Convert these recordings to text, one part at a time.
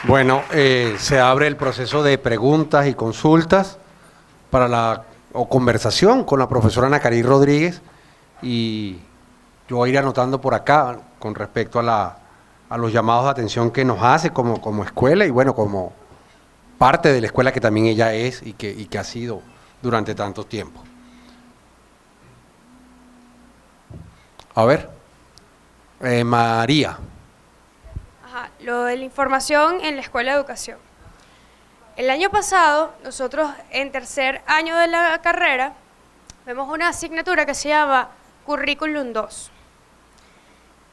Bueno, se abre el proceso de preguntas y consultas o conversación con la profesora Ana Cari Rodríguez, y yo voy a ir anotando por acá con respecto a los llamados de atención que nos hace como escuela y bueno, como parte de la escuela que también ella es y que ha sido durante tanto tiempo. A ver, María. Ajá, lo de la información en la escuela de educación. El año pasado, nosotros en tercer año de la carrera, vemos una asignatura que se llama Currículum 2,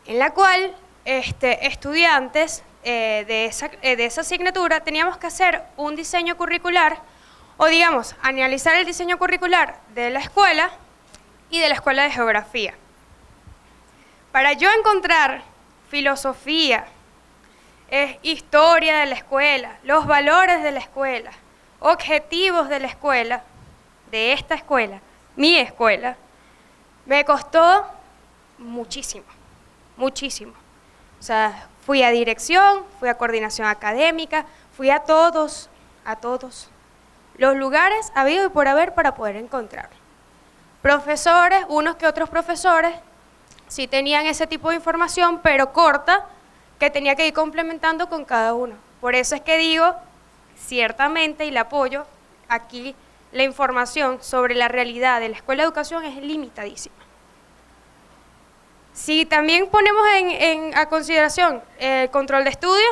en la cual estudiantes de esa asignatura teníamos que hacer un diseño curricular, o digamos, analizar el diseño curricular de la escuela y de la escuela de geografía. Para yo encontrar filosofía, historia de la escuela, los valores de la escuela, objetivos de la escuela, de esta escuela, mi escuela, me costó muchísimo, muchísimo. O sea, fui a dirección, fui a coordinación académica, fui a todos los lugares habido y por haber para poder encontrar. Profesores, unos que otros profesores, sí tenían ese tipo de información, pero corta, que tenía que ir complementando con cada uno. Por eso es que digo, ciertamente, y le apoyo, aquí la información sobre la realidad de la escuela de educación es limitadísima. Si también ponemos a consideración el control de estudio,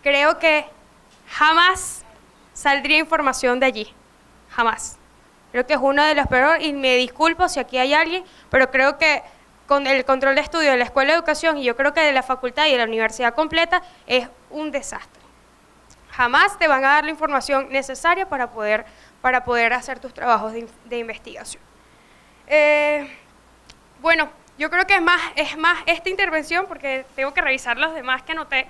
creo que jamás saldría información de allí, jamás. Creo que es uno de los peores, y me disculpo si aquí hay alguien, pero creo que con el control de estudio de la escuela de educación, y yo creo que de la facultad y de la universidad completa, es un desastre. Jamás te van a dar la información necesaria para poder hacer tus trabajos de investigación. Bueno, yo creo que es más esta intervención, porque tengo que revisar los demás que anoté,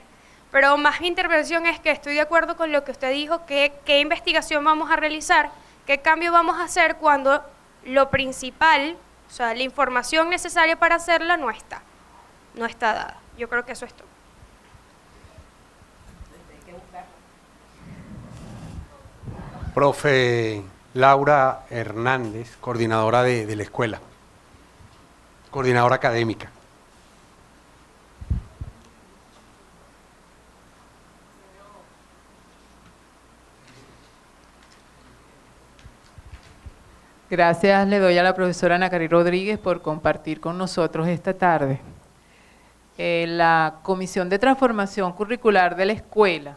pero más mi intervención es que estoy de acuerdo con lo que usted dijo, qué investigación vamos a realizar, qué cambio vamos a hacer cuando lo principal, o sea, la información necesaria para hacerla no está dada. Yo creo que eso es todo. Profe Laura Hernández, coordinadora de la escuela, coordinadora académica. Gracias le doy a la profesora Ana Cari Rodríguez por compartir con nosotros esta tarde. La Comisión de Transformación Curricular de la Escuela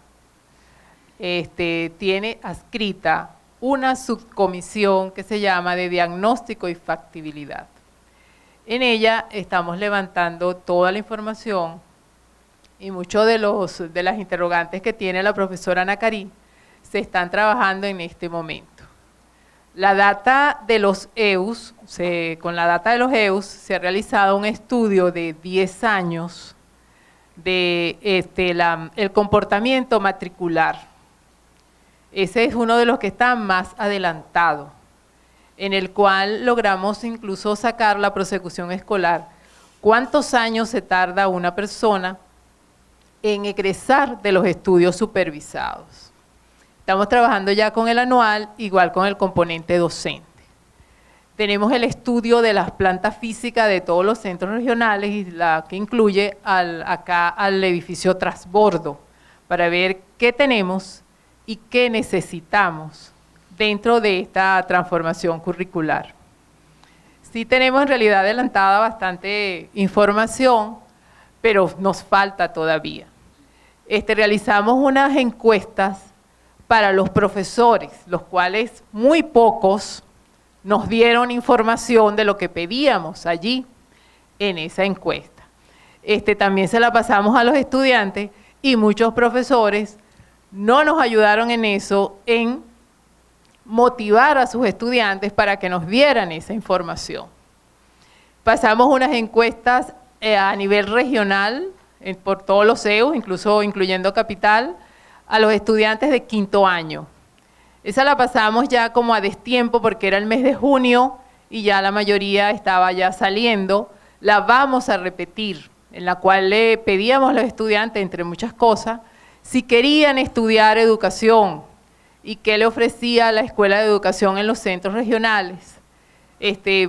tiene adscrita una subcomisión que se llama de diagnóstico y factibilidad. En ella estamos levantando toda la información y muchos de las interrogantes que tiene la profesora Ana Cari se están trabajando en este momento. La data de los EUS, con la data de los EUS se ha realizado un estudio de 10 años de el comportamiento matricular. Ese es uno de los que está más adelantado, en el cual logramos incluso sacar la prosecución escolar. ¿Cuántos años se tarda una persona en egresar de los estudios supervisados? Estamos trabajando ya con el anual, igual con el componente docente. Tenemos el estudio de las plantas físicas de todos los centros regionales y la que incluye acá al edificio transbordo, para ver qué tenemos y qué necesitamos dentro de esta transformación curricular. Sí tenemos en realidad adelantada bastante información, pero nos falta todavía. Realizamos unas encuestas para los profesores, los cuales muy pocos nos dieron información de lo que pedíamos allí en esa encuesta. También se la pasamos a los estudiantes y muchos profesores no nos ayudaron en eso, en motivar a sus estudiantes para que nos dieran esa información. Pasamos unas encuestas a nivel regional, por todos los CEUs, incluso incluyendo Capital, a los estudiantes de quinto año. Esa la pasamos ya como a destiempo porque era el mes de junio y ya la mayoría estaba ya saliendo. La vamos a repetir en la cual le pedíamos a los estudiantes, entre muchas cosas, si querían estudiar educación y qué le ofrecía la Escuela de Educación en los centros regionales.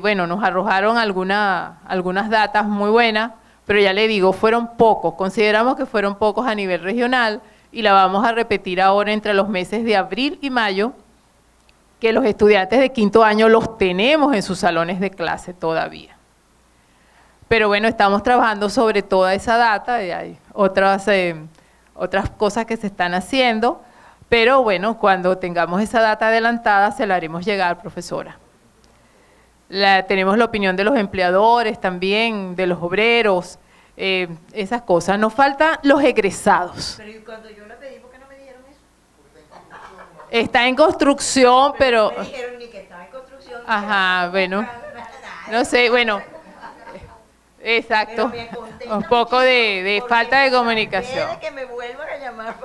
Bueno, nos arrojaron algunas datas muy buenas, pero ya le digo, fueron pocos, consideramos que fueron pocos a nivel regional y la vamos a repetir ahora entre los meses de abril y mayo, que los estudiantes de quinto año los tenemos en sus salones de clase todavía. Pero bueno, estamos trabajando sobre toda esa data, y hay otras cosas que se están haciendo, pero bueno, cuando tengamos esa data adelantada se la haremos llegar, profesora. Tenemos la opinión de los empleadores también, de los obreros, esas cosas. Nos faltan los egresados. Pero ¿y cuando yo la pedí, por qué no me dijeron eso? Está en construcción, pero... No me dijeron ni que estaba en construcción. Ajá, bueno, no sé, bueno, exacto, un poco de falta de comunicación. Puede que me vuelvan a llamar.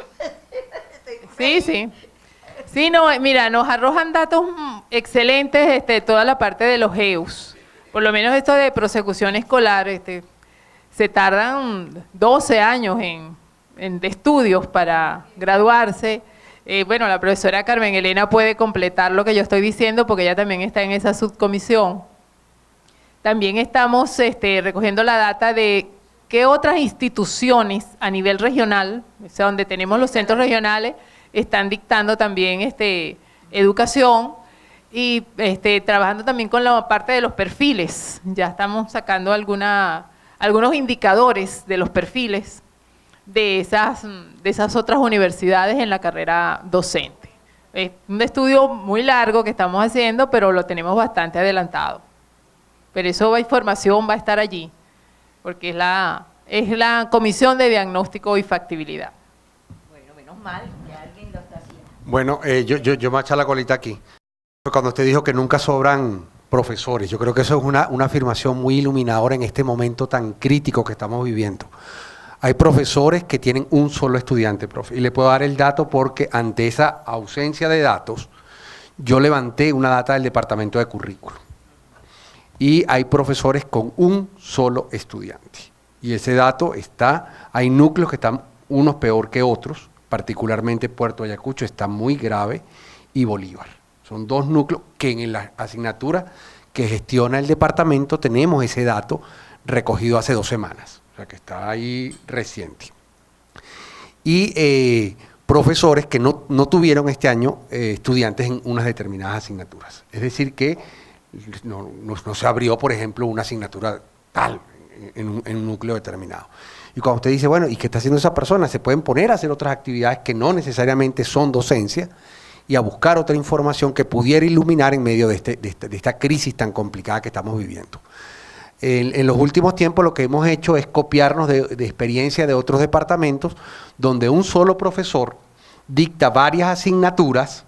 Sí, sí. Sí, no, mira, nos arrojan datos excelentes, toda la parte de los GEUs. Por lo menos esto de prosecución escolar, se tardan 12 años de estudios para graduarse. Bueno, la profesora Carmen Elena puede completar lo que yo estoy diciendo porque ella también está en esa subcomisión. También estamos recogiendo la data de qué otras instituciones a nivel regional, o sea, donde tenemos los centros regionales, están dictando también educación y trabajando también con la parte de los perfiles. Ya estamos sacando algunos indicadores de los perfiles de esas otras universidades en la carrera docente. Es un estudio muy largo que estamos haciendo, pero lo tenemos bastante adelantado. Pero esa información va a estar allí, porque es la Comisión de Diagnóstico y Factibilidad. Bueno, menos mal que alguien lo está haciendo. Bueno, yo me voy a echar la colita aquí. Cuando usted dijo que nunca sobran profesores, yo creo que eso es una afirmación muy iluminadora en este momento tan crítico que estamos viviendo. Hay profesores que tienen un solo estudiante, profe, y le puedo dar el dato porque ante esa ausencia de datos, yo levanté una data del departamento de currículo. Y hay profesores con un solo estudiante. Y ese dato hay núcleos que están unos peor que otros, particularmente Puerto Ayacucho está muy grave y Bolívar. Son dos núcleos que en la asignatura que gestiona el departamento tenemos ese dato recogido hace 2 semanas, o sea que está ahí reciente. Y profesores que no tuvieron este año estudiantes en unas determinadas asignaturas. Es decir que no se abrió, por ejemplo, una asignatura tal en un núcleo determinado. Y cuando usted dice, bueno, ¿y qué está haciendo esa persona? Se pueden poner a hacer otras actividades que no necesariamente son docencia y a buscar otra información que pudiera iluminar en medio de esta crisis tan complicada que estamos viviendo. En los últimos tiempos lo que hemos hecho es copiarnos de experiencia de otros departamentos donde un solo profesor dicta varias asignaturas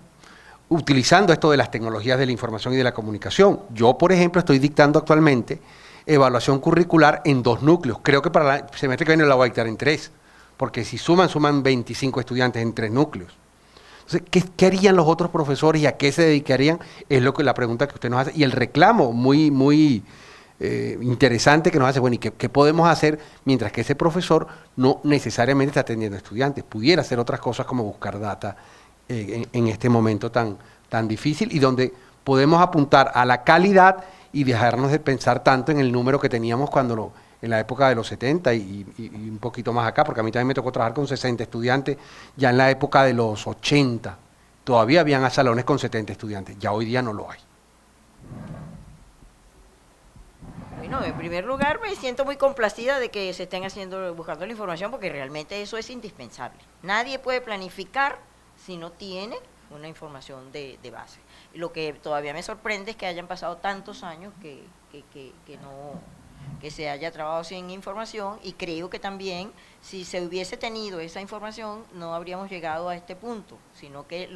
utilizando esto de las tecnologías de la información y de la comunicación. Yo, por ejemplo, estoy dictando actualmente evaluación curricular en 2 núcleos. Creo que para el semestre que viene la voy a dictar en 3, porque si suman 25 estudiantes en 3 núcleos. Entonces, ¿qué harían los otros profesores y a qué se dedicarían? Es la pregunta que usted nos hace. Y el reclamo muy interesante que nos hace, bueno, ¿y qué podemos hacer mientras que ese profesor no necesariamente está atendiendo a estudiantes? Pudiera hacer otras cosas como buscar data en este momento tan difícil y donde podemos apuntar a la calidad y dejarnos de pensar tanto en el número que teníamos en la época de los 70 y un poquito más acá, porque a mí también me tocó trabajar con 60 estudiantes, ya en la época de los 80, todavía habían salones con 70 estudiantes, ya hoy día no lo hay. Bueno, en primer lugar me siento muy complacida de que se estén buscando la información porque realmente eso es indispensable. Nadie puede planificar si no tiene una información de base. Lo que todavía me sorprende es que hayan pasado tantos años que se haya trabajado sin información, y creo que también si se hubiese tenido esa información no habríamos llegado a este punto, sino que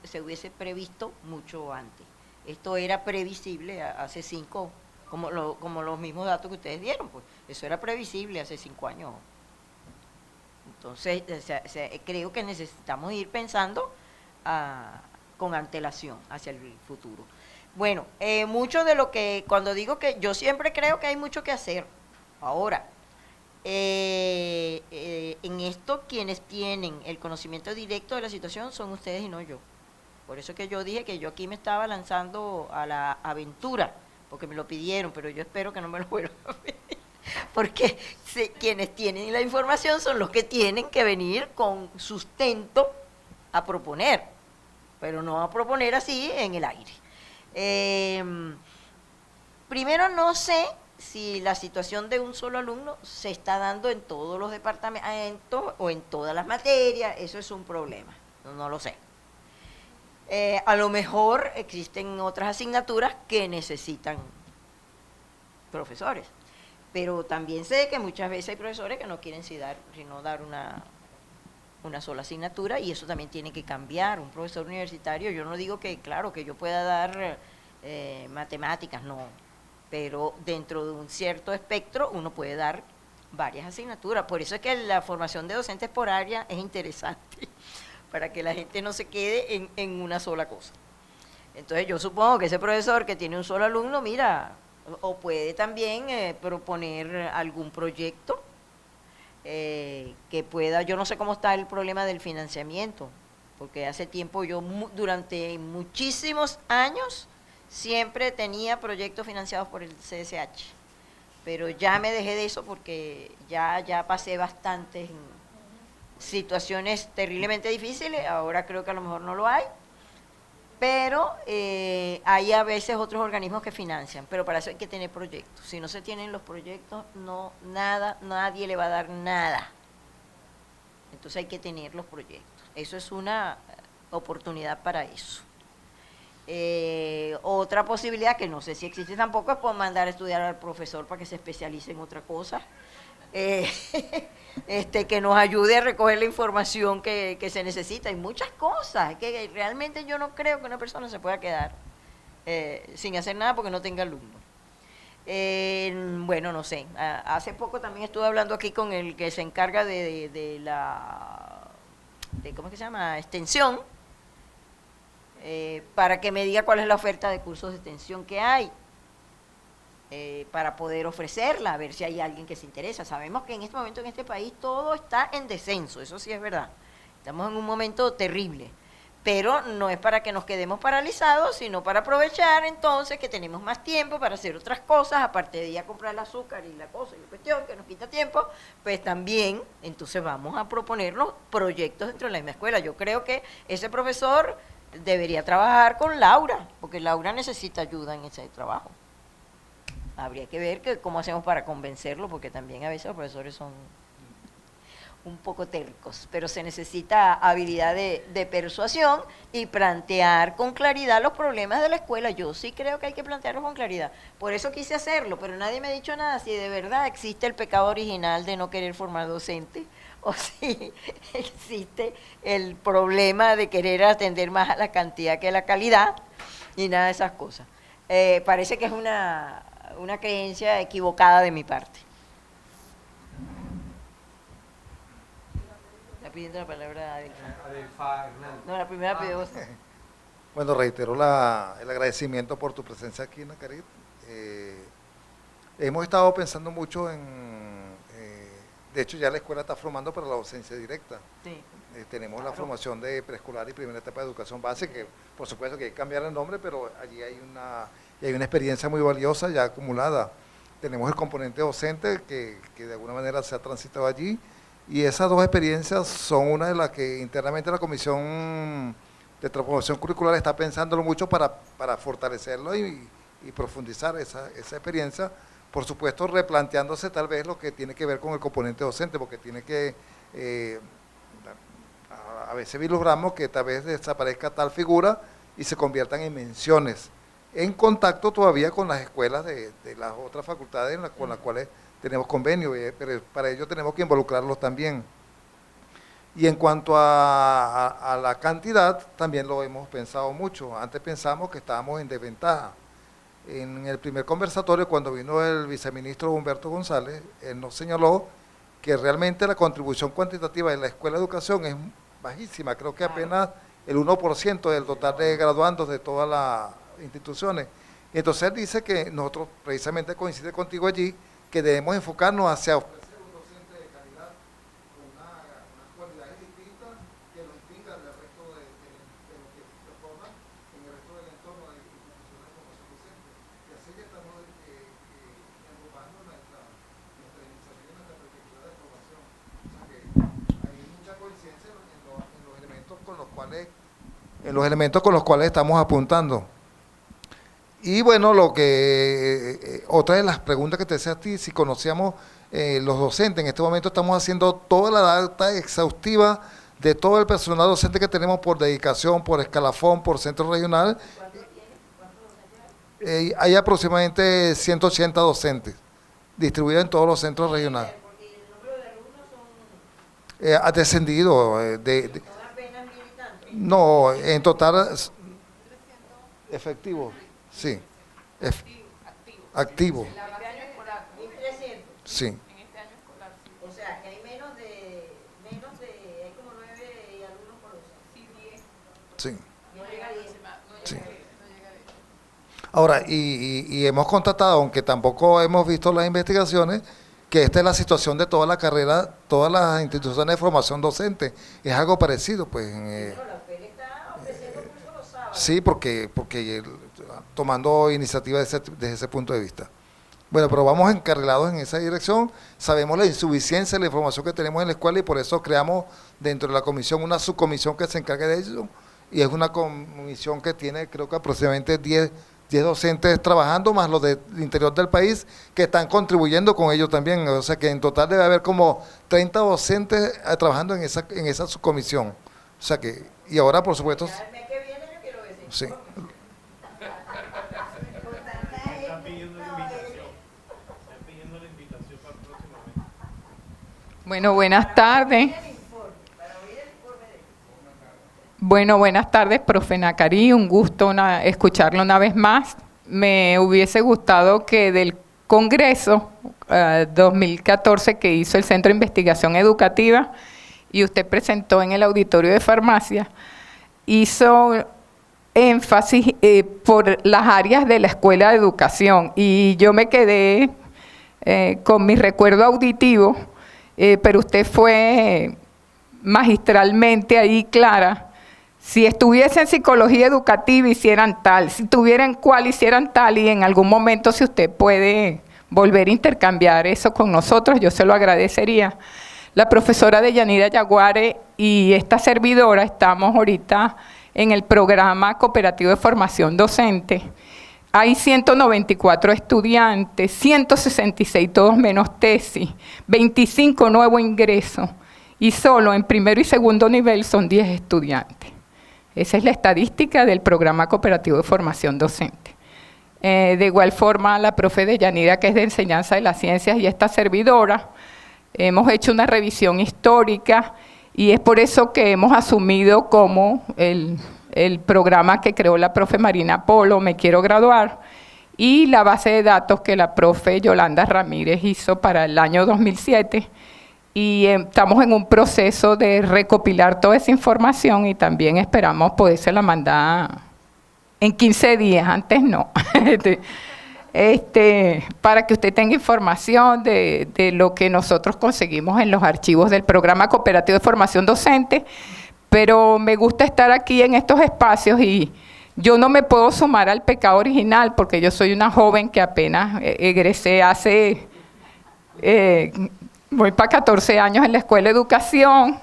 se hubiese previsto mucho antes. Esto era previsible hace 5, como los mismos datos que ustedes dieron, pues eso era previsible hace 5 años. Entonces, creo que necesitamos ir pensando con antelación hacia el futuro. Bueno, mucho de lo que, cuando digo que yo siempre creo que hay mucho que hacer. Ahora, En esto quienes tienen el conocimiento directo de la situación son ustedes y no yo. Por eso que yo dije que yo aquí me estaba lanzando a la aventura, porque me lo pidieron, pero yo espero que no me lo vuelvan a pedir. Porque quienes tienen la información son los que tienen que venir con sustento a proponer, pero no a proponer así en el aire. Primero, no sé si la situación de un solo alumno se está dando en todos los departamentos o en todas las materias. Eso es un problema, no lo sé. A lo mejor existen otras asignaturas que necesitan profesores, pero también sé que muchas veces hay profesores que no quieren sino dar una sola asignatura, y eso también tiene que cambiar. Un profesor universitario, yo no digo que, claro, que yo pueda dar matemáticas, no, pero dentro de un cierto espectro uno puede dar varias asignaturas. Por eso es que la formación de docentes por área es interesante, para que la gente no se quede en una sola cosa. Entonces yo supongo que ese profesor que tiene un solo alumno, mira, o puede también proponer algún proyecto que pueda. Yo no sé cómo está el problema del financiamiento, porque hace tiempo yo, durante muchísimos años, siempre tenía proyectos financiados por el CSH, pero ya me dejé de eso porque ya pasé bastantes situaciones terriblemente difíciles. Ahora creo que a lo mejor no lo hay, pero hay a veces otros organismos que financian, pero para eso hay que tener proyectos. Si no se tienen los proyectos, nadie le va a dar nada. Entonces hay que tener los proyectos. Eso es una oportunidad para eso. Otra posibilidad, que no sé si existe tampoco, es mandar a estudiar al profesor para que se especialice en otra cosa, que nos ayude a recoger la información que se necesita. Hay muchas cosas que realmente yo no creo que una persona se pueda quedar sin hacer nada porque no tenga alumnos. Bueno, no sé, hace poco también estuve hablando aquí con el que se encarga de ¿cómo es que se llama? Extensión, para que me diga cuál es la oferta de cursos de extensión que hay, para poder ofrecerla, a ver si hay alguien que se interesa. Sabemos que en este momento en este país todo está en descenso, eso sí es verdad. Estamos en un momento terrible, pero no es para que nos quedemos paralizados, sino para aprovechar entonces que tenemos más tiempo para hacer otras cosas, aparte de ir a comprar el azúcar y la cosa y la cuestión que nos quita tiempo, pues también entonces vamos a proponernos proyectos dentro de la misma escuela. Yo creo que ese profesor debería trabajar con Laura, porque Laura necesita ayuda en ese trabajo. Habría que ver cómo hacemos para convencerlo, porque también a veces los profesores son un poco tercos, pero se necesita habilidad de persuasión y plantear con claridad los problemas de la escuela. Yo sí creo que hay que plantearlos con claridad. Por eso quise hacerlo, pero nadie me ha dicho nada si de verdad existe el pecado original de no querer formar docente, o si existe el problema de querer atender más a la cantidad que a la calidad, y nada de esas cosas. Parece que es una creencia equivocada de mi parte. Está pidiendo la palabra Adelfa Hernández. No, la primera pidió vos. Bueno, reitero el agradecimiento por tu presencia aquí, Nacarit. Hemos estado pensando mucho de hecho ya la escuela está formando para la docencia directa. Sí. Tenemos la formación de preescolar y primera etapa de educación básica, que por supuesto que hay que cambiar el nombre, pero allí hay una experiencia muy valiosa ya acumulada. Tenemos el componente docente que de alguna manera se ha transitado allí, y esas dos experiencias son una de las que internamente la Comisión de Transformación Curricular está pensándolo mucho para fortalecerlo y profundizar esa experiencia, por supuesto replanteándose tal vez lo que tiene que ver con el componente docente, porque tiene que, a veces vislumbramos que tal vez desaparezca tal figura y se conviertan en menciones, en contacto todavía con las escuelas de las otras facultades con las cuales tenemos convenio, pero para ello tenemos que involucrarlos también. Y en cuanto a la cantidad, también lo hemos pensado mucho. Antes pensamos que estábamos en desventaja. En el primer conversatorio, cuando vino el viceministro Humberto González, él nos señaló que realmente la contribución cuantitativa de la Escuela de Educación es bajísima, creo que apenas el 1% del total de graduandos de todas las instituciones. Y entonces él dice que nosotros, precisamente coincide contigo allí, que debemos enfocarnos hacia ofrecer un docente suficiencia en los elementos con los cuales estamos apuntando. Y bueno, otra de las preguntas que te decía a ti, si conocíamos los docentes, en este momento estamos haciendo toda la data exhaustiva de todo el personal docente que tenemos por dedicación, por escalafón, por centro regional. Hay aproximadamente 180 docentes distribuidos en todos los centros regionales. Ha descendido. No, en total, efectivo, sí. Activo. Sí. O sea, que hay menos de, hay como 9 alumnos por docente. Sí. No llega a 10. Sí. Ahora, y hemos constatado, aunque tampoco hemos visto las investigaciones, que esta es la situación de toda la carrera, todas las instituciones de formación docente. Es algo parecido, pues. Sí, porque tomando iniciativa desde ese punto de vista. Bueno, pero vamos encarrilados en esa dirección. Sabemos la insuficiencia de la información que tenemos en la escuela y por eso creamos dentro de la comisión una subcomisión que se encargue de ello. Y es una comisión que tiene, creo que aproximadamente 10 docentes trabajando, más los del interior del país que están contribuyendo con ello también. O sea que en total debe haber como 30 docentes trabajando en esa subcomisión. O sea que, y ahora por supuesto... El mes que viene yo quiero decir. Sí. Bueno, buenas tardes. Bueno, buenas tardes, profe Nacari. Un gusto escucharlo una vez más. Me hubiese gustado que del Congreso 2014 que hizo el Centro de Investigación Educativa y usted presentó en el auditorio de farmacia, hizo énfasis por las áreas de la Escuela de Educación y yo me quedé con mi recuerdo auditivo, pero usted fue magistralmente ahí clara. Si estuviese en psicología educativa hicieran tal, si tuvieran cual hicieran tal, y en algún momento si usted puede volver a intercambiar eso con nosotros, yo se lo agradecería. La profesora Deyanira Yaguare y esta servidora estamos ahorita en el programa cooperativo de formación docente. Hay 194 estudiantes, 166 todos menos tesis, 25 nuevo ingreso y solo en primero y segundo nivel son 10 estudiantes. Esa es la estadística del programa cooperativo de formación docente. De igual forma, la profe Deyanira, que es de enseñanza de las ciencias, y esta servidora, hemos hecho una revisión histórica y es por eso que hemos asumido como el programa que creó la profe Marina Polo, Me Quiero Graduar, y la base de datos que la profe Yolanda Ramírez hizo para el año 2007, y estamos en un proceso de recopilar toda esa información y también esperamos podérsela mandar en 15 días, antes no, para que usted tenga información de lo que nosotros conseguimos en los archivos del programa cooperativo de formación docente, pero me gusta estar aquí en estos espacios y yo no me puedo sumar al pecado original porque yo soy una joven que apenas egresé hace... voy para 14 años en la escuela de educación,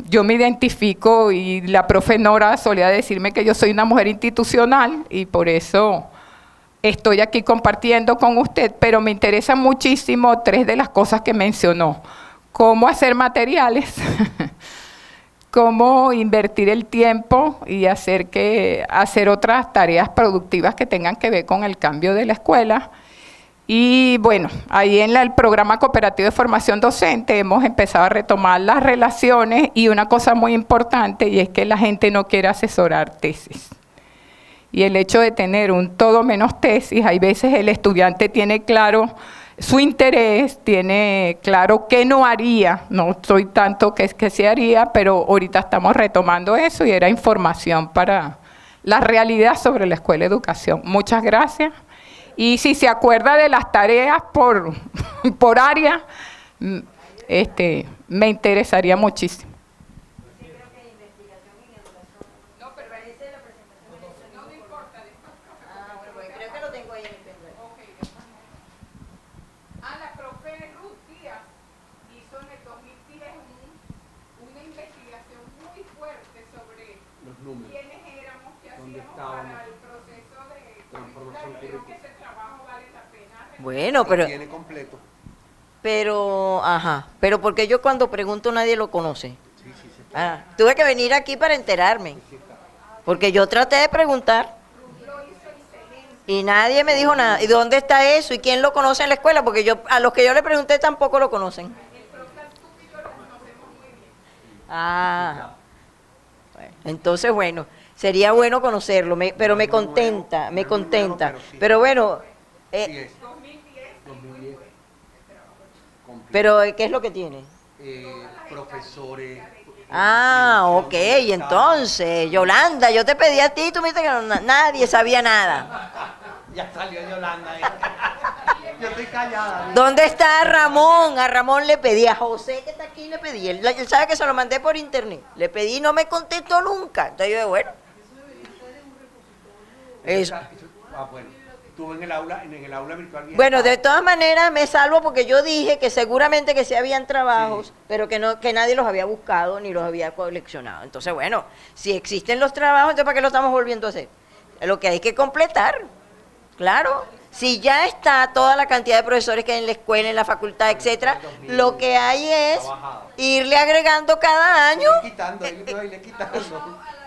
yo me identifico y la profe Nora solía decirme que yo soy una mujer institucional y por eso estoy aquí compartiendo con usted, pero me interesan muchísimo 3 de las cosas que mencionó: cómo hacer materiales, cómo invertir el tiempo y hacer otras tareas productivas que tengan que ver con el cambio de la escuela. Y bueno, ahí en el programa cooperativo de formación docente hemos empezado a retomar las relaciones y una cosa muy importante y es que la gente no quiere asesorar tesis. Y el hecho de tener un todo menos tesis, hay veces el estudiante tiene claro su interés, tiene claro qué no haría, no soy tanto que se haría, pero ahorita estamos retomando eso y era información para la realidad sobre la escuela de educación. Muchas gracias. Y si se acuerda de las tareas por área, me interesaría muchísimo. No, pero esa es la presentación. No importa. Bueno, creo que lo tengo ahí en el pendrive. La profe Ruth Díaz hizo en el 2010 un una investigación muy fuerte sobre Los números. quiénes éramos, qué ¿Dónde hacíamos estábamos? para el proceso de Transformación curricular. Creo curricular. que ese trabajo vale la pena. Bueno, Lo pero, tiene completo. pero porque yo cuando pregunto nadie lo conoce. Sí, sí, sí. Ah, tuve que venir aquí para enterarme, porque yo traté de preguntar y nadie me dijo nada. ¿Y dónde está eso? ¿Y quién lo conoce en la escuela? Porque yo a los que yo le pregunté tampoco lo conocen. Ah, bueno, entonces bueno, sería bueno conocerlo, pero me contenta, me contenta. Pero bueno, Sí es. 2010. Completo. pero ¿qué es lo que tiene? Profesores. Ah, ok, entonces, Yolanda, yo te pedí a ti, tú me dijiste que nadie sabía nada. Ya salió Yolanda. Yo estoy callada. ¿Dónde está Ramón? A Ramón le pedí, a José que está aquí le pedí, él sabe que se lo mandé por internet, le pedí y no me contestó nunca. Entonces yo dije, bueno. Eso. Bueno, estuve en el aula virtual. bien. Bueno, de todas maneras me salvo porque yo dije que seguramente que sí habían trabajos, Sí. pero que nadie los había buscado ni los había coleccionado. Entonces, bueno, si existen los trabajos, entonces ¿para qué lo estamos volviendo a hacer? Lo que hay que completar, claro. Si ya está toda la cantidad de profesores que hay en la escuela, en la facultad, etcétera, lo que hay es irle agregando cada año, Irle quitando, irle quitando.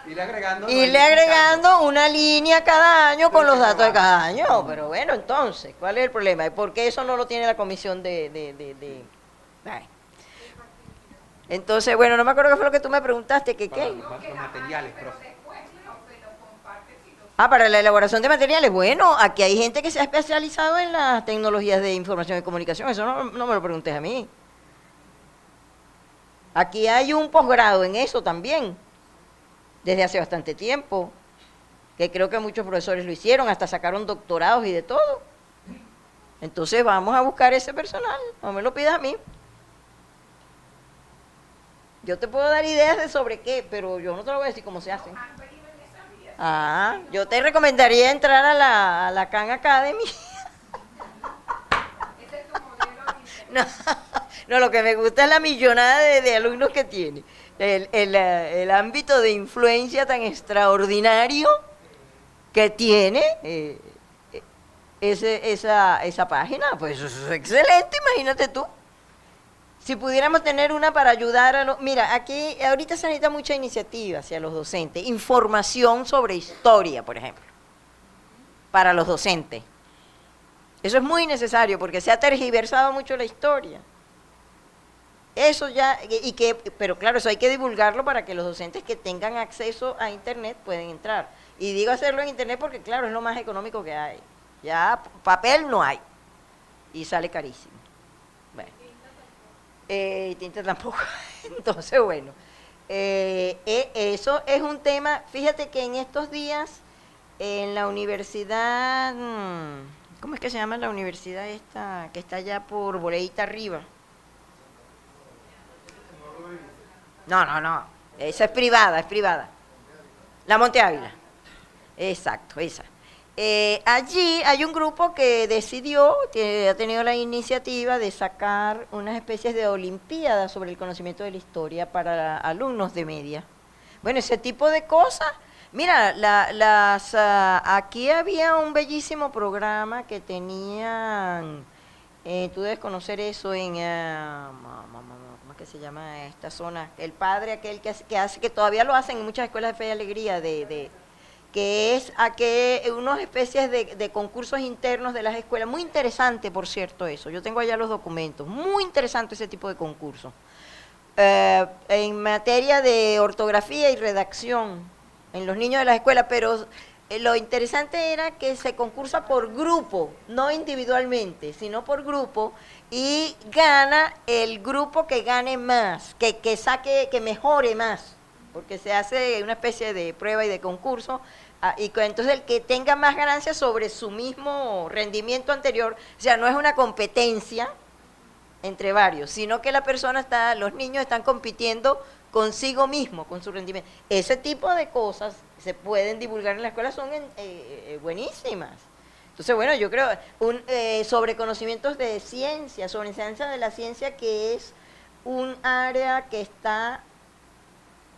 Irle agregando. irle agregando una línea cada año con los datos de cada año. Pero bueno, entonces, ¿cuál es el problema? ¿Por qué eso no lo tiene la comisión de... Ay. Entonces, bueno, no me acuerdo qué fue lo que tú me preguntaste, que qué. Los materiales, profe. Ah, para la elaboración de materiales. Bueno, aquí hay gente que se ha especializado en las tecnologías de información y comunicación. Eso no me lo preguntes a mí. Aquí hay un posgrado en eso también, desde hace bastante tiempo, que creo que muchos profesores lo hicieron, hasta sacaron doctorados y de todo. Entonces vamos a buscar ese personal, no me lo pidas a mí. Yo te puedo dar ideas de sobre qué, pero yo no te lo voy a decir cómo se hacen. Ah, yo te recomendaría entrar a la Khan Academy. No, lo que me gusta es la millonada de alumnos que tiene. El ámbito de influencia tan extraordinario que tiene esa página. Pues eso es excelente, imagínate tú. Si pudiéramos tener una para ayudar a los... Mira, aquí ahorita se necesita mucha iniciativa hacia los docentes. Información sobre historia, por ejemplo, para los docentes. Eso es muy necesario porque se ha tergiversado mucho la historia. Eso ya, pero claro, eso hay que divulgarlo para que los docentes que tengan acceso a Internet pueden entrar. Y digo hacerlo en Internet porque, claro, es lo más económico que hay. Ya papel no hay y sale carísimo. Bueno. Tinta tampoco. Entonces, bueno, eso es un tema. Fíjate que en estos días en la universidad, ¿cómo es que se llama la universidad esta que está allá por Boleita arriba? No, esa es privada. La Monte Ávila. Exacto, esa. Allí hay un grupo que decidió, que ha tenido la iniciativa de sacar unas especies de olimpiadas sobre el conocimiento de la historia para alumnos de media. Bueno, ese tipo de cosas. Mira, aquí había un bellísimo programa que tenían, tú debes conocer eso en, ¿cómo es que se llama esta zona? El padre aquel que hace, que todavía lo hacen en muchas escuelas de fe y alegría, que es unas especies de concursos internos de las escuelas. Muy interesante, por cierto, eso. Yo tengo allá los documentos. Muy interesante ese tipo de concursos. En materia de ortografía y redacción en los niños de las escuelas, pero lo interesante era que se concursa por grupo, no individualmente, sino por grupo, y gana el grupo que gane más, que mejore más, porque se hace una especie de prueba y de concurso, y entonces el que tenga más ganancias sobre su mismo rendimiento anterior, o sea, no es una competencia entre varios, sino que los niños están compitiendo consigo mismo, con su rendimiento. Ese tipo de cosas se pueden divulgar en la escuela, son buenísimas. Entonces, bueno, yo creo, sobre conocimientos de ciencia, sobre enseñanza de la ciencia, que es un área que está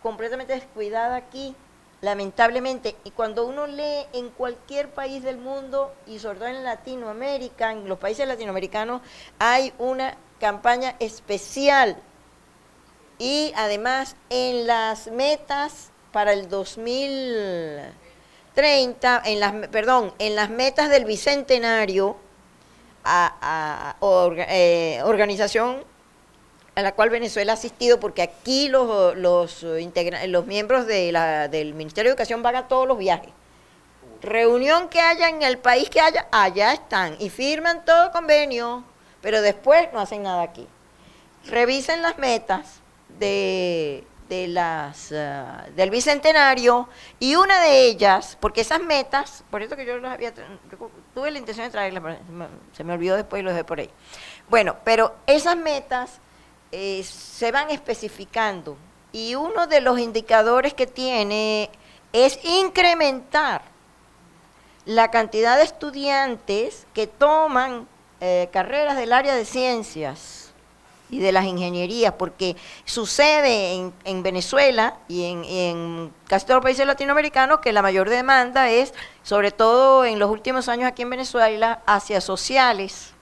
completamente descuidada aquí, lamentablemente. Y cuando uno lee en cualquier país del mundo, y sobre todo en Latinoamérica, en los países latinoamericanos, hay una campaña especial. Y además en las metas para el 2030, en las metas del Bicentenario, organización a la cual Venezuela ha asistido, porque aquí los miembros del Ministerio de Educación van a todos los viajes. Reunión que haya en el país que haya, allá están y firman todo convenio, pero después no hacen nada aquí. Revisen las metas del Bicentenario, y una de ellas, porque esas metas, por eso que yo tuve la intención de traerlas, pero se me olvidó después y lo dejé por ahí. Bueno, pero esas metas se van especificando, y uno de los indicadores que tiene es incrementar la cantidad de estudiantes que toman carreras del área de ciencias y de las ingenierías, porque sucede en Venezuela y en casi todos los países latinoamericanos que la mayor demanda es, sobre todo en los últimos años aquí en Venezuela, hacia sociales.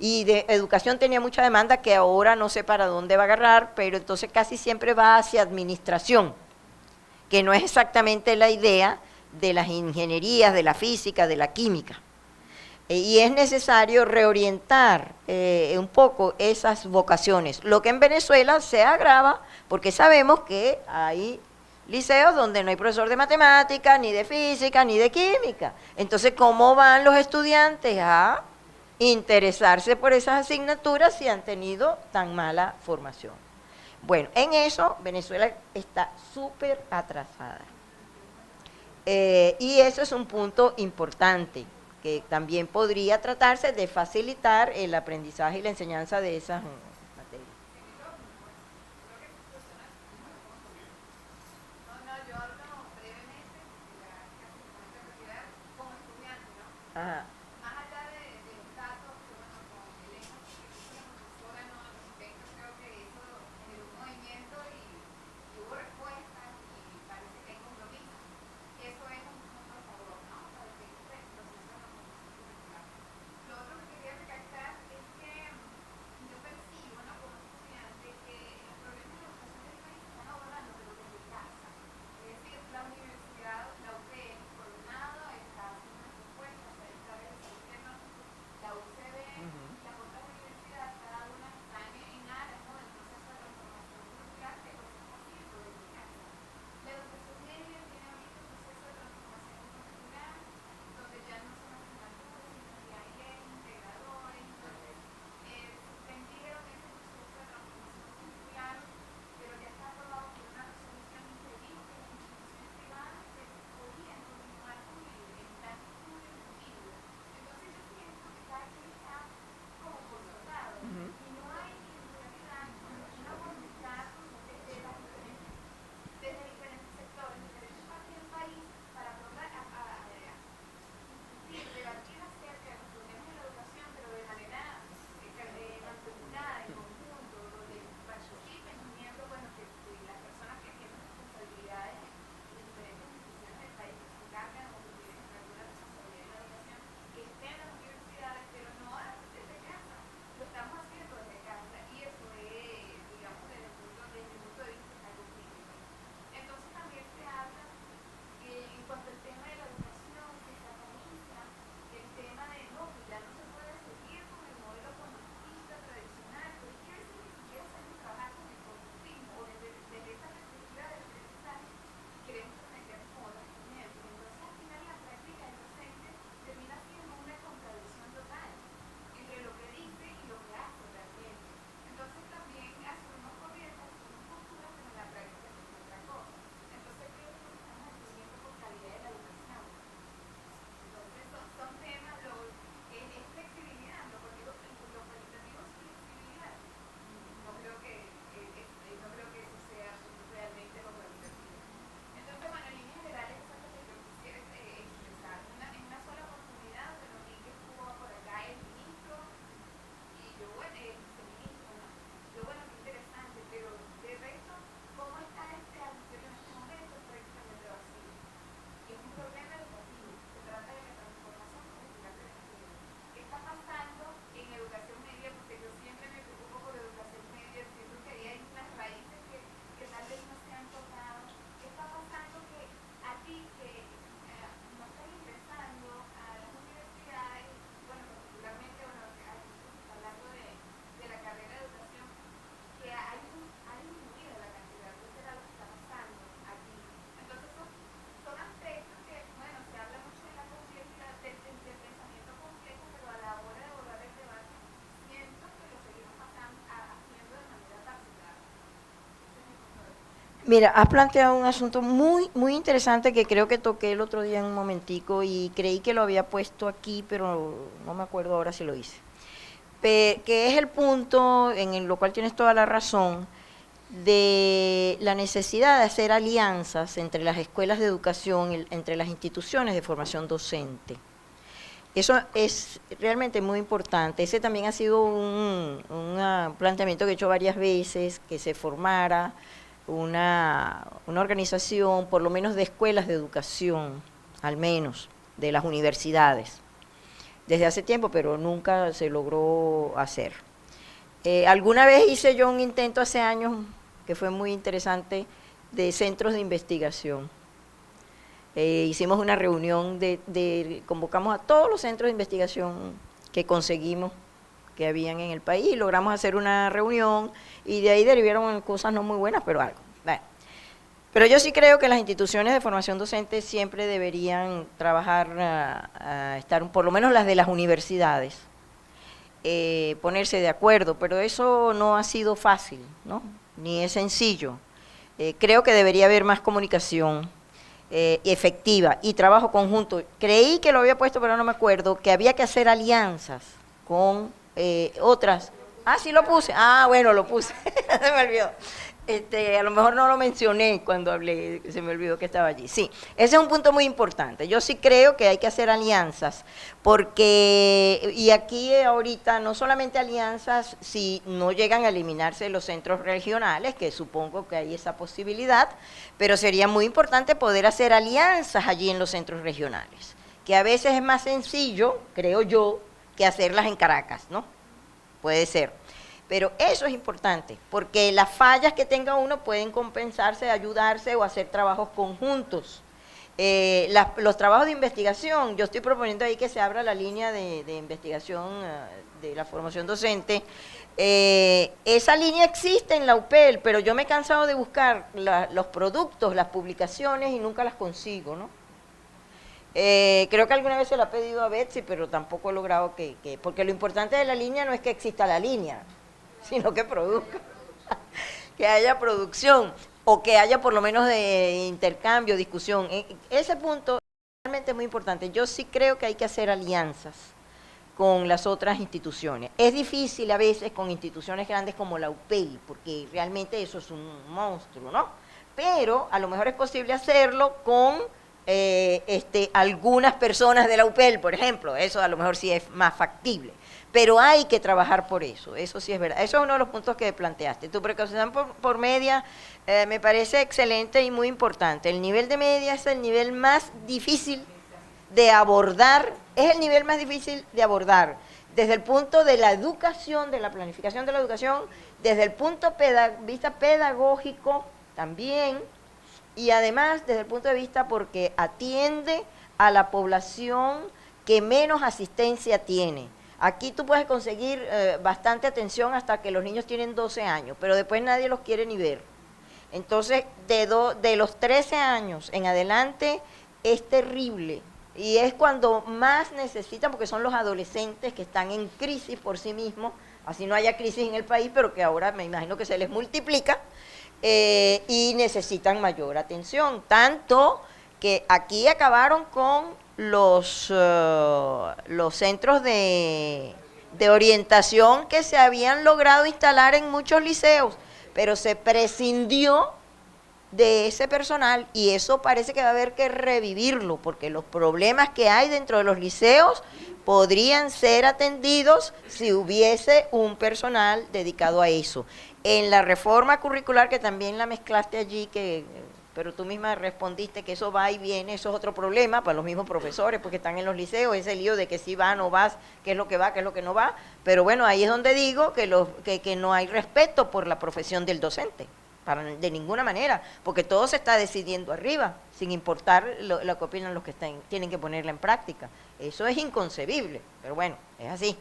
Y de educación tenía mucha demanda que ahora no sé para dónde va a agarrar, pero entonces casi siempre va hacia administración, que no es exactamente la idea de las ingenierías, de la física, de la química. Y es necesario reorientar un poco esas vocaciones. Lo que en Venezuela se agrava porque sabemos que hay liceos donde no hay profesor de matemática, ni de física, ni de química. Entonces, ¿cómo van los estudiantes a interesarse por esas asignaturas si han tenido tan mala formación? Bueno, en eso Venezuela está súper atrasada. Y eso es un punto importante, que también podría tratarse de facilitar el aprendizaje y la enseñanza de esas materias. Ajá. Mira, has planteado un asunto muy interesante que creo que toqué el otro día en un momentico y creí que lo había puesto aquí, pero no me acuerdo ahora si lo hice. Que es el punto en lo cual tienes toda la razón de la necesidad de hacer alianzas entre las escuelas de educación, entre las instituciones de formación docente. Eso es realmente muy importante. Ese también ha sido un planteamiento que he hecho varias veces, que se formara una organización, por lo menos de escuelas de educación, al menos, de las universidades, desde hace tiempo, pero nunca se logró hacer. Alguna vez hice yo un intento hace años, que fue muy interesante, de centros de investigación. Hicimos una reunión convocamos a todos los centros de investigación que conseguimos, que habían en el país, y logramos hacer una reunión, y de ahí derivaron cosas no muy buenas, pero algo. Bueno. Pero yo sí creo que las instituciones de formación docente siempre deberían trabajar, estar por lo menos las de las universidades, ponerse de acuerdo, pero eso no ha sido fácil, ¿no? Ni es sencillo. Creo que debería haber más comunicación efectiva y trabajo conjunto. Creí que lo había puesto, pero no me acuerdo, que había que hacer alianzas con otras. Ah, sí lo puse. Ah, bueno, lo puse. Se me olvidó. A lo mejor no lo mencioné cuando hablé, se me olvidó que estaba allí. Sí, ese es un punto muy importante. Yo sí creo que hay que hacer alianzas, porque, y aquí ahorita, no solamente alianzas si no llegan a eliminarse los centros regionales, que supongo que hay esa posibilidad, pero sería muy importante poder hacer alianzas allí en los centros regionales, que a veces es más sencillo, creo yo, que hacerlas en Caracas, ¿no? Puede ser. Pero eso es importante, porque las fallas que tenga uno pueden compensarse, ayudarse o hacer trabajos conjuntos. Los trabajos de investigación, yo estoy proponiendo ahí que se abra la línea de investigación de la formación docente. Esa línea existe en la UPEL, pero yo me he cansado de buscar los productos, las publicaciones y nunca las consigo, ¿no? Creo que alguna vez se la he pedido a Betsy, pero tampoco he logrado porque lo importante de la línea no es que exista la línea, sino que produzca, que haya producción, o que haya por lo menos de intercambio, discusión. Ese punto es realmente muy importante. Yo sí creo que hay que hacer alianzas con las otras instituciones. Es difícil a veces con instituciones grandes como la UPEI, porque realmente eso es un monstruo, ¿no? Pero a lo mejor es posible hacerlo con algunas personas de la UPEL, por ejemplo. Eso a lo mejor sí es más factible. Pero hay que trabajar por eso sí es verdad. Eso es uno de los puntos que planteaste. Tu precaución por media me parece excelente y muy importante. El nivel de media es el nivel más difícil de abordar, desde el punto de la educación, de la planificación de la educación, desde el punto de vista pedagógico también, y además desde el punto de vista porque atiende a la población que menos asistencia tiene. Aquí tú puedes conseguir bastante atención hasta que los niños tienen 12 años, pero después nadie los quiere ni ver. Entonces, de los 13 años en adelante es terrible. Y es cuando más necesitan, porque son los adolescentes que están en crisis por sí mismos, así no haya crisis en el país, pero que ahora me imagino que se les multiplica, y necesitan mayor atención. Tanto que aquí acabaron con los centros de orientación que se habían logrado instalar en muchos liceos, pero se prescindió de ese personal y eso parece que va a haber que revivirlo, porque los problemas que hay dentro de los liceos podrían ser atendidos si hubiese un personal dedicado a eso. En la reforma curricular, que también la mezclaste allí, pero tú misma respondiste que eso va y viene, eso es otro problema para los mismos profesores, porque están en los liceos, ese lío de que si vas, no vas, qué es lo que va, qué es lo que no va, pero bueno, ahí es donde digo que no hay respeto por la profesión del docente, de ninguna manera, porque todo se está decidiendo arriba, sin importar lo que opinan los que tienen que ponerla en práctica. Eso es inconcebible, pero bueno, es así.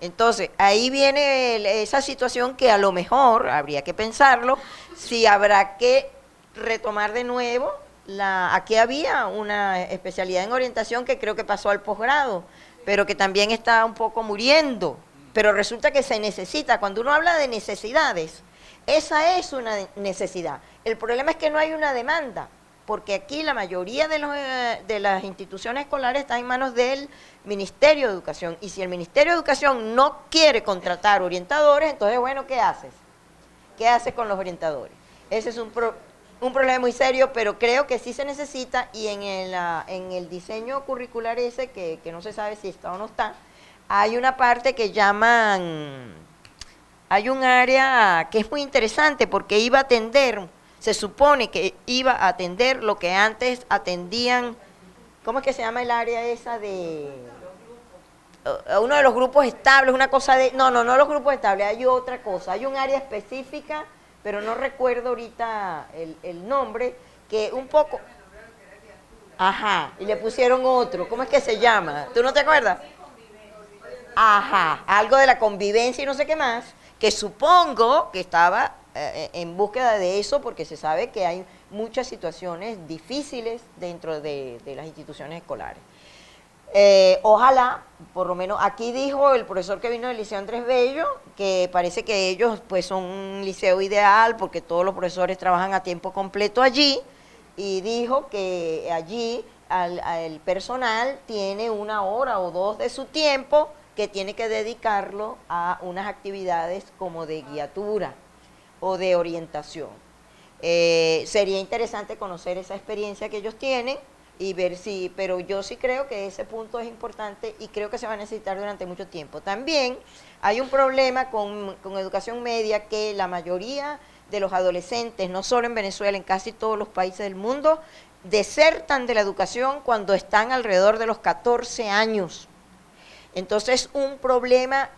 Entonces, ahí viene esa situación que a lo mejor habría que pensarlo, si habrá que retomar de nuevo, aquí había una especialidad en orientación que creo que pasó al posgrado, pero que también está un poco muriendo, pero resulta que se necesita, cuando uno habla de necesidades, Esa es una necesidad. El problema es que no hay una demanda, porque aquí la mayoría de las instituciones escolares están en manos del Ministerio de Educación, y si el Ministerio de Educación no quiere contratar orientadores, entonces, bueno, ¿qué haces? ¿Qué haces con los orientadores? Ese es un problema muy serio, pero creo que sí se necesita, y en el diseño curricular ese, que no se sabe si está o no está, hay una parte que llaman, hay un área que es muy interesante porque iba a atender, se supone que iba a atender lo que antes atendían, ¿cómo es que se llama el área esa de uno de los grupos estables, una cosa de, no los grupos estables, hay otra cosa, hay un área específica, pero no recuerdo ahorita el nombre, que un poco, ajá, y le pusieron otro, ¿cómo es que se llama? ¿Tú no te acuerdas? Ajá, algo de la convivencia y no sé qué más, que supongo que estaba en búsqueda de eso, porque se sabe que hay muchas situaciones difíciles dentro de las instituciones escolares. Ojalá, por lo menos, aquí dijo el profesor que vino del Liceo Andrés Bello, que parece que ellos pues son un liceo ideal porque todos los profesores trabajan a tiempo completo allí, y dijo que allí el personal tiene 1 hora o 2 de su tiempo que tiene que dedicarlo a unas actividades como de guiatura o de orientación. Sería interesante conocer esa experiencia que ellos tienen y ver si, pero yo sí creo que ese punto es importante y creo que se va a necesitar durante mucho tiempo. También hay un problema con educación media, que la mayoría de los adolescentes, no solo en Venezuela, en casi todos los países del mundo, desertan de la educación cuando están alrededor de los 14 años. Entonces, un problema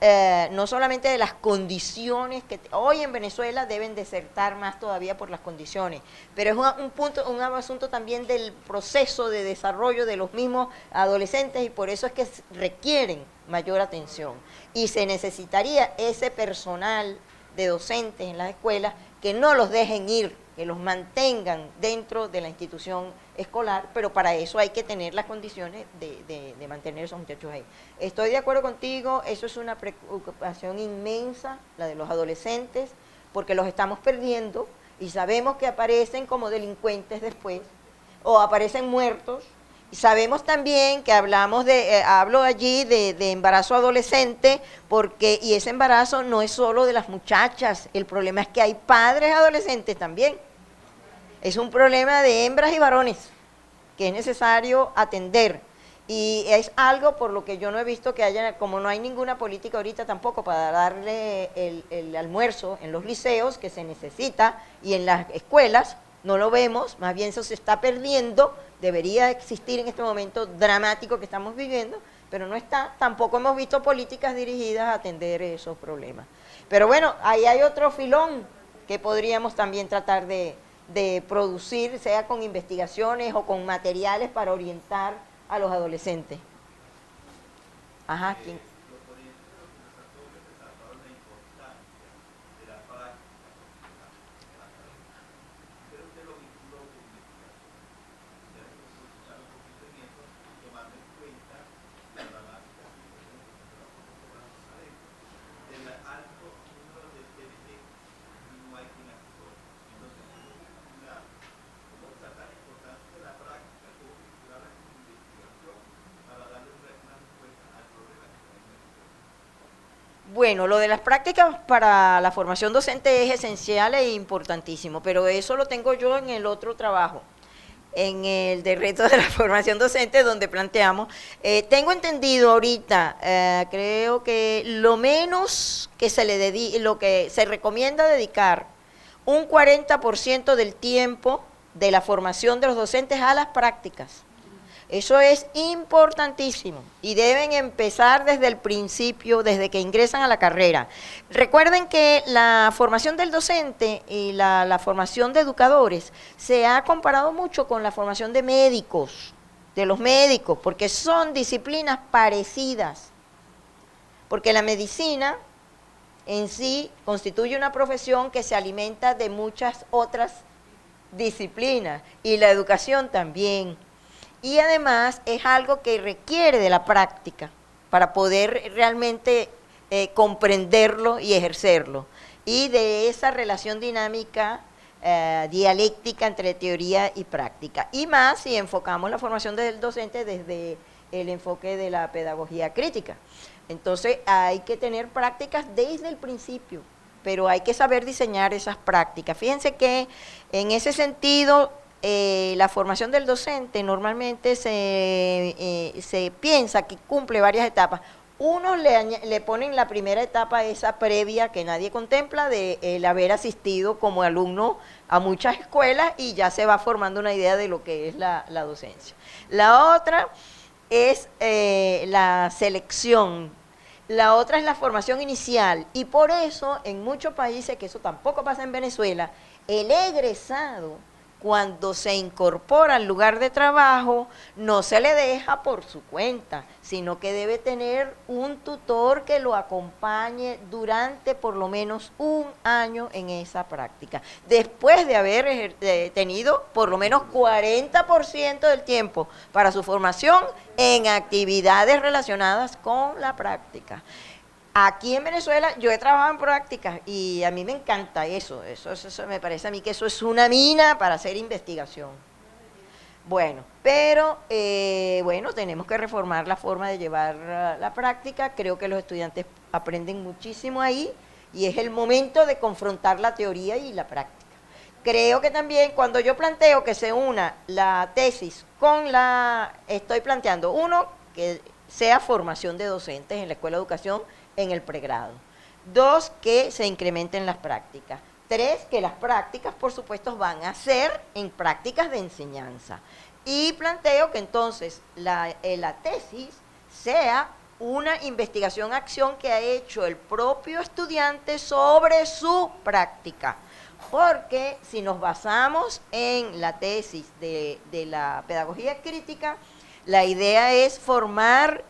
no solamente de las condiciones, que hoy en Venezuela deben desertar más todavía por las condiciones, pero es un asunto también del proceso de desarrollo de los mismos adolescentes, y por eso es que requieren mayor atención. Y se necesitaría ese personal de docentes en las escuelas que no los dejen ir, que los mantengan dentro de la institución escolar, pero para eso hay que tener las condiciones de mantener a esos muchachos ahí. Estoy de acuerdo contigo, eso es una preocupación inmensa, la de los adolescentes, porque los estamos perdiendo y sabemos que aparecen como delincuentes después, o aparecen muertos, y sabemos también que hablo allí de embarazo adolescente, y ese embarazo no es solo de las muchachas, el problema es que hay padres adolescentes también. Es un problema de hembras y varones que es necesario atender, y es algo por lo que yo no he visto que haya, como no hay ninguna política ahorita tampoco para darle el almuerzo en los liceos que se necesita, y en las escuelas no lo vemos, más bien eso se está perdiendo. Debería existir en este momento dramático que estamos viviendo, pero no está. Tampoco hemos visto políticas dirigidas a atender esos problemas. Pero bueno, ahí hay otro filón que podríamos también tratar de producir, sea con investigaciones o con materiales para orientar a los adolescentes. Ajá, ¿quién? Bueno, lo de las prácticas para la formación docente es esencial e importantísimo, pero eso lo tengo yo en el otro trabajo, en el de reto de la formación docente, donde planteamos, tengo entendido ahorita, creo que lo menos que lo que se recomienda dedicar un 40% del tiempo de la formación de los docentes a las prácticas. Eso es importantísimo y deben empezar desde el principio, desde que ingresan a la carrera. Recuerden que la formación del docente y la formación de educadores se ha comparado mucho con la formación de médicos, de los médicos, porque son disciplinas parecidas. Porque la medicina en sí constituye una profesión que se alimenta de muchas otras disciplinas, y la educación también. Y además es algo que requiere de la práctica para poder realmente comprenderlo y ejercerlo. y de esa relación dinámica dialéctica entre teoría y práctica. Y más si enfocamos la formación del docente desde el enfoque de la pedagogía crítica. Entonces hay que tener prácticas desde el principio, pero hay que saber diseñar esas prácticas. Fíjense que en ese sentido la formación del docente normalmente se piensa que cumple varias etapas. Unos le ponen la primera etapa, esa previa que nadie contempla, de el haber asistido como alumno a muchas escuelas y ya se va formando una idea de lo que es la docencia. La otra es la selección, la otra es la formación inicial, y por eso en muchos países, que eso tampoco pasa en Venezuela, el egresado, cuando se incorpora al lugar de trabajo, no se le deja por su cuenta, sino que debe tener un tutor que lo acompañe durante por lo menos un año en esa práctica, después de haber tenido por lo menos 40% del tiempo para su formación en actividades relacionadas con la práctica. Aquí en Venezuela yo he trabajado en prácticas y a mí me encanta eso me parece a mí que eso es una mina para hacer investigación. Bueno, pero bueno, tenemos que reformar la forma de llevar la práctica. Creo que los estudiantes aprenden muchísimo ahí y es el momento de confrontar la teoría y la práctica. Creo que también cuando yo planteo que se una la tesis con estoy planteando, uno, que sea formación de docentes en la escuela de educación en el pregrado. 2, que se incrementen las prácticas. 3, que las prácticas, por supuesto, van a ser en prácticas de enseñanza. Y planteo que entonces la tesis sea una investigación-acción que ha hecho el propio estudiante sobre su práctica. Porque si nos basamos en la tesis de la pedagogía crítica, la idea es formar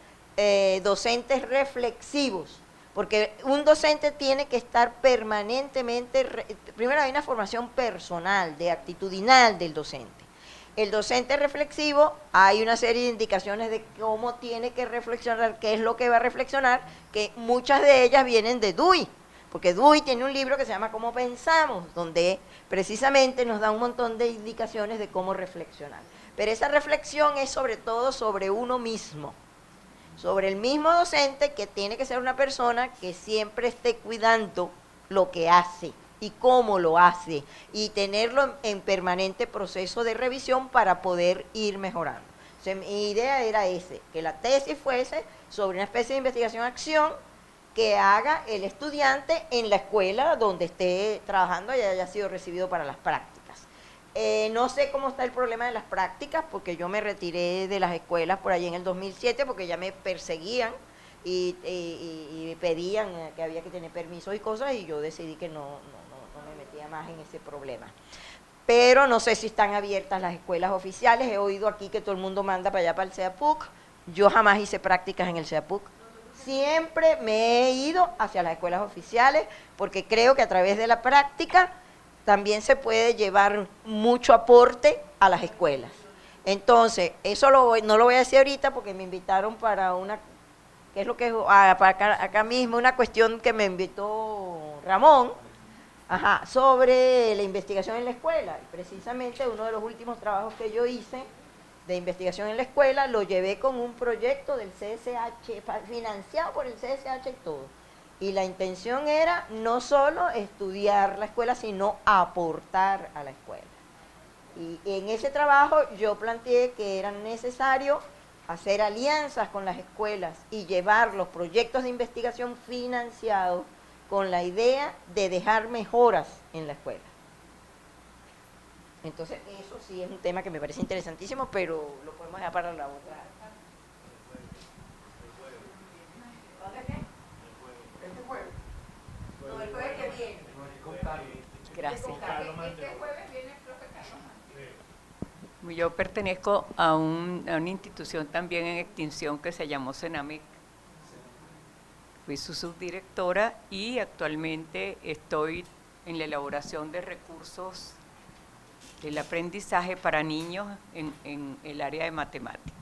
docentes reflexivos, porque un docente tiene que estar permanentemente, primero hay una formación personal, actitudinal del docente. El docente reflexivo, hay una serie de indicaciones de cómo tiene que reflexionar, qué es lo que va a reflexionar, que muchas de ellas vienen de Dewey, porque Dewey tiene un libro que se llama Cómo pensamos, donde precisamente nos da un montón de indicaciones de cómo reflexionar. Pero esa reflexión es sobre todo sobre uno mismo, sobre el mismo docente, que tiene que ser una persona que siempre esté cuidando lo que hace y cómo lo hace, y tenerlo en permanente proceso de revisión para poder ir mejorando. O sea, mi idea era que la tesis fuese sobre una especie de investigación-acción que haga el estudiante en la escuela donde esté trabajando y haya sido recibido para las prácticas. No sé cómo está el problema de las prácticas, porque yo me retiré de las escuelas por allí en el 2007, porque ya me perseguían y pedían que había que tener permisos y cosas, y yo decidí que no me metía más en ese problema. Pero no sé si están abiertas las escuelas oficiales. He oído aquí que todo el mundo manda para allá, para el CEAPUC. Yo jamás hice prácticas en el CEAPUC. Siempre me he ido hacia las escuelas oficiales, porque creo que a través de la práctica también se puede llevar mucho aporte a las escuelas. Entonces, eso no lo voy a decir ahorita porque me invitaron para una, ¿qué es lo que es? Para acá mismo, una cuestión que me invitó Ramón, sobre la investigación en la escuela. Y precisamente uno de los últimos trabajos que yo hice de investigación en la escuela lo llevé con un proyecto del CSH, financiado por el CSH y todo. Y la intención era no solo estudiar la escuela, sino aportar a la escuela. Y en ese trabajo yo planteé que era necesario hacer alianzas con las escuelas y llevar los proyectos de investigación financiados con la idea de dejar mejoras en la escuela. Entonces, eso sí es un tema que me parece interesantísimo, pero lo podemos dejar para la otra. El jueves que viene. Gracias. Yo pertenezco a una institución también en extinción que se llamó CENAMIC. Fui su subdirectora y actualmente estoy en la elaboración de recursos del aprendizaje para niños en el área de matemática.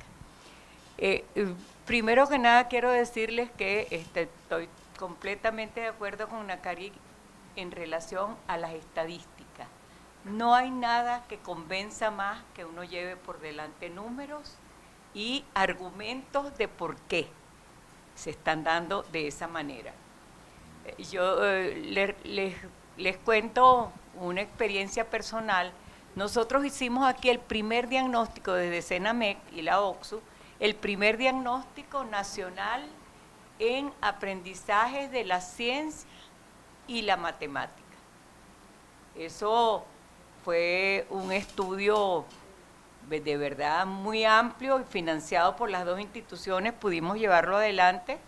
Primero que nada quiero decirles que estoy completamente de acuerdo con Nakari en relación a las estadísticas. No hay nada que convenza más que uno lleve por delante números y argumentos de por qué se están dando de esa manera. Yo les cuento una experiencia personal. Nosotros hicimos aquí el primer diagnóstico desde CENAMEC y la OCSU, el primer diagnóstico nacional en aprendizaje de la ciencia y la matemática. Eso fue un estudio de verdad muy amplio y financiado por las dos instituciones, pudimos llevarlo adelante.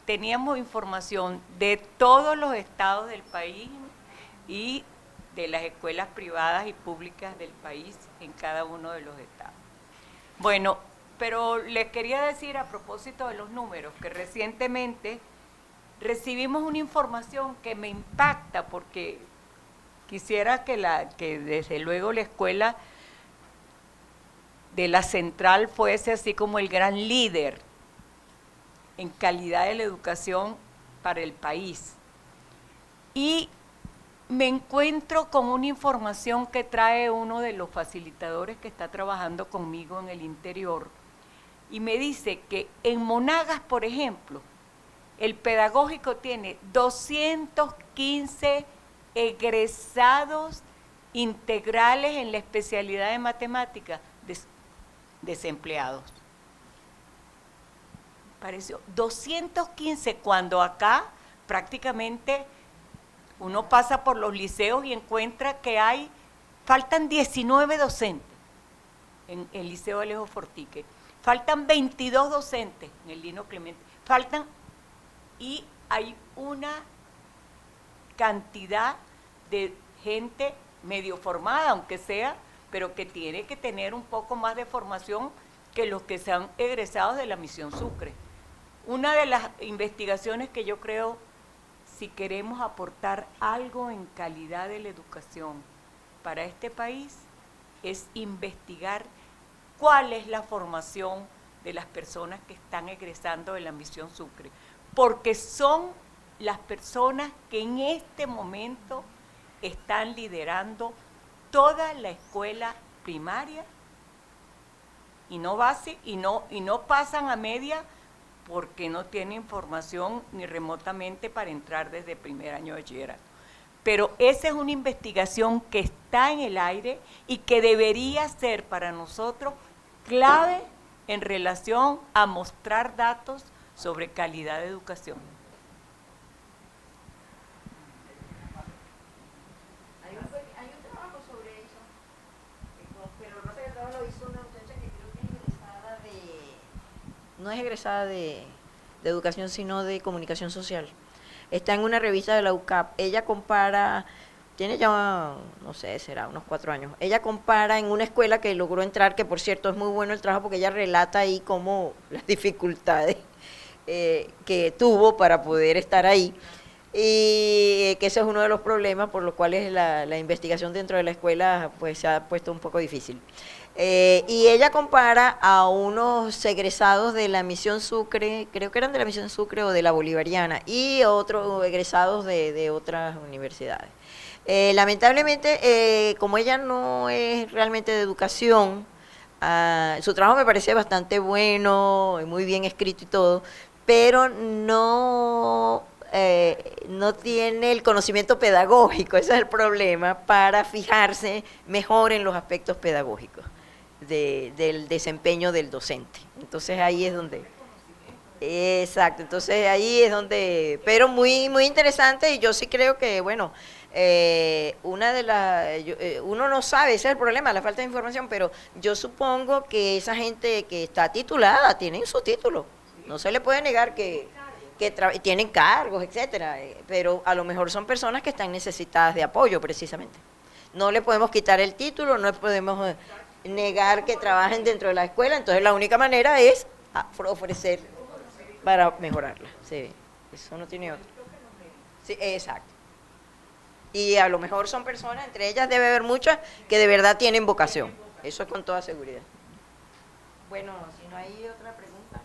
Teníamos información de todos los estados del país y de las escuelas privadas y públicas del país en cada uno de los estados. Bueno, pero les quería decir a propósito de los números que recientemente recibimos una información que me impacta porque quisiera que desde luego la escuela de la central fuese así como el gran líder en calidad de la educación para el país. Y me encuentro con una información que trae uno de los facilitadores que está trabajando conmigo en el interior y me dice que en Monagas, por ejemplo, el pedagógico tiene 215 egresados integrales en la especialidad de matemáticas desempleados. Pareció 215 cuando acá prácticamente uno pasa por los liceos y encuentra que faltan 19 docentes en el Liceo Alejo Fortique, faltan 22 docentes en el Lino Clemente, y hay una cantidad de gente medio formada, aunque sea, pero que tiene que tener un poco más de formación que los que se han egresado de la Misión Sucre. Una de las investigaciones que yo creo, si queremos aportar algo en calidad de la educación para este país, es investigar cuál es la formación de las personas que están egresando de la Misión Sucre, porque son las personas que en este momento están liderando toda la escuela primaria y no pasan a media porque no tienen formación ni remotamente para entrar desde primer año de bachillerato. Pero esa es una investigación que está en el aire y que debería ser para nosotros clave en relación a mostrar datos sobre calidad de educación. Hay un trabajo sobre eso, pero no sé, el trabajo lo hizo una muchacha que creo que no es egresada de educación, sino de comunicación social. Está en una revista de la UCAP. Ella compara, tiene ya, no sé, será unos 4 años. Ella compara en una escuela que logró entrar, que por cierto es muy bueno el trabajo porque ella relata ahí como las dificultades que tuvo para poder estar ahí. Y que ese es uno de los problemas por los cuales la investigación dentro de la escuela pues se ha puesto un poco difícil. Y ella compara a unos egresados de la Misión Sucre, creo que eran de la Misión Sucre o de la Bolivariana, y otros egresados de otras universidades. Lamentablemente, como ella no es realmente de educación, su trabajo me parece bastante bueno, muy bien escrito y todo, pero no tiene el conocimiento pedagógico, ese es el problema, para fijarse mejor en los aspectos pedagógicos del desempeño del docente. Entonces ahí es donde... Exacto, entonces ahí es donde... Pero muy, muy interesante y yo sí creo que, bueno, uno no sabe, ese es el problema, la falta de información, pero yo supongo que esa gente que está titulada tienen su título, no se le puede negar que tienen cargos, etcétera, pero a lo mejor son personas que están necesitadas de apoyo precisamente. No le podemos quitar el título, no podemos negar que trabajen dentro de la escuela, entonces la única manera es ofrecer para mejorarla. Sí, eso no tiene otro. Sí, exacto. Y a lo mejor son personas, entre ellas debe haber muchas que de verdad tienen vocación, eso es con toda seguridad. Bueno, si no hay otra pregunta.